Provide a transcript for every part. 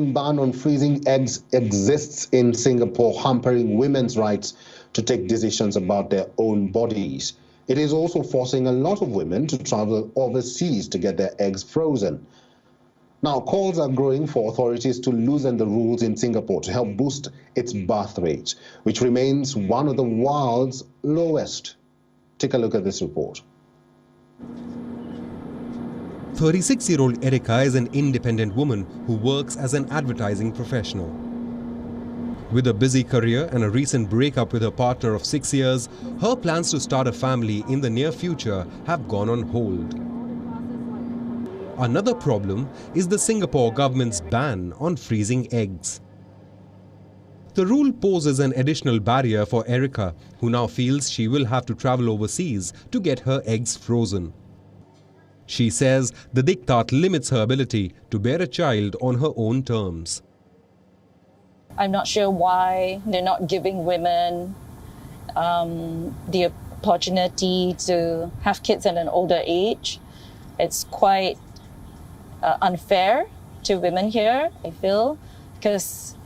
ban on freezing eggs exists in Singapore, hampering women's rights to take decisions about their own bodies. It is also forcing a lot of women to travel overseas to get their eggs frozen. Now, calls are growing for authorities to loosen the rules in Singapore to help boost its birth rate, which remains one of the world's lowest. Take a look at this report. 36-year-old Erica is an independent woman who works as an advertising professional. With a busy career and a recent breakup with her partner of 6 years, her plans to start a family in the near future have gone on hold. Another problem is the Singapore government's ban on freezing eggs. The rule poses an additional barrier for Erica, who now feels she will have to travel overseas to get her eggs frozen. She says the diktat limits her ability to bear a child on her own terms. I'm not sure why they're not giving women the opportunity to have kids at an older age. It's quite unfair to women here, I feel, because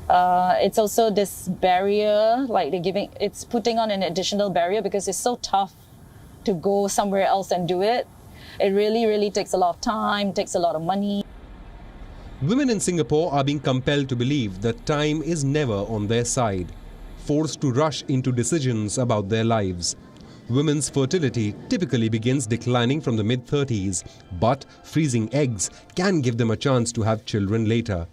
it's also this barrier, like it's putting on an additional barrier because it's so tough to go somewhere else and do it. It really takes a lot of time, takes a lot of money. Women in Singapore are being compelled to believe that time is never on their side, forced to rush into decisions about their lives. Women's fertility typically begins declining from the mid-30s, but freezing eggs can give them a chance to have children later.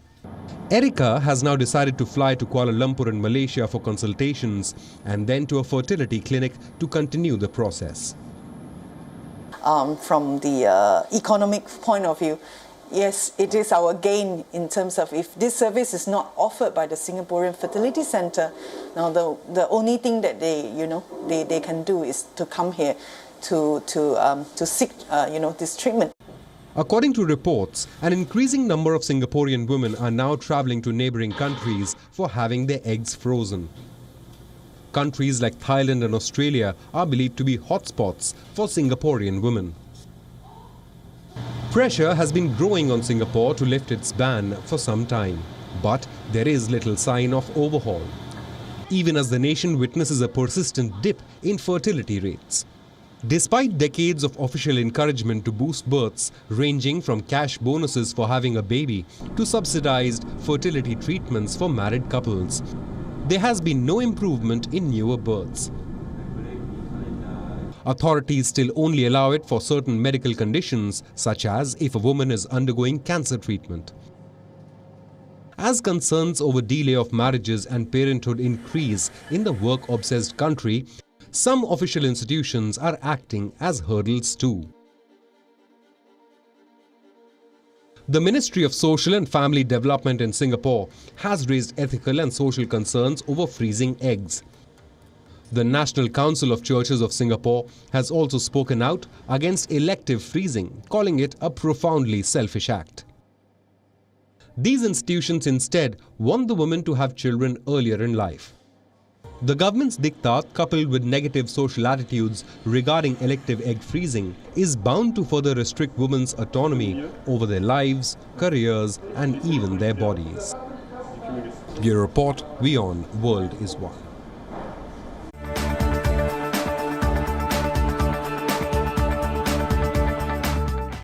Erica has now decided to fly to Kuala Lumpur in Malaysia for consultations and then to a fertility clinic to continue the process. From the economic point of view, yes, it is our gain in terms of if this service is not offered by the Singaporean Fertility Centre. Now, the only thing that they can do is to come here to seek this treatment. According to reports, an increasing number of Singaporean women are now travelling to neighbouring countries for having their eggs frozen. Countries like Thailand and Australia are believed to be hotspots for Singaporean women. Pressure has been growing on Singapore to lift its ban for some time, but there is little sign of overhaul, even as the nation witnesses a persistent dip in fertility rates. Despite decades of official encouragement to boost births, ranging from cash bonuses for having a baby to subsidized fertility treatments for married couples, there has been no improvement in newer births. Authorities still only allow it for certain medical conditions, such as if a woman is undergoing cancer treatment. As concerns over delay of marriages and parenthood increase in the work-obsessed country, some official institutions are acting as hurdles too. The Ministry of Social and Family Development in Singapore has raised ethical and social concerns over freezing eggs. The National Council of Churches of Singapore has also spoken out against elective freezing, calling it a profoundly selfish act. These institutions instead want the woman to have children earlier in life. The government's diktat, coupled with negative social attitudes regarding elective egg freezing, is bound to further restrict women's autonomy over their lives, careers, and even their bodies. Bureau Report, WION World is One.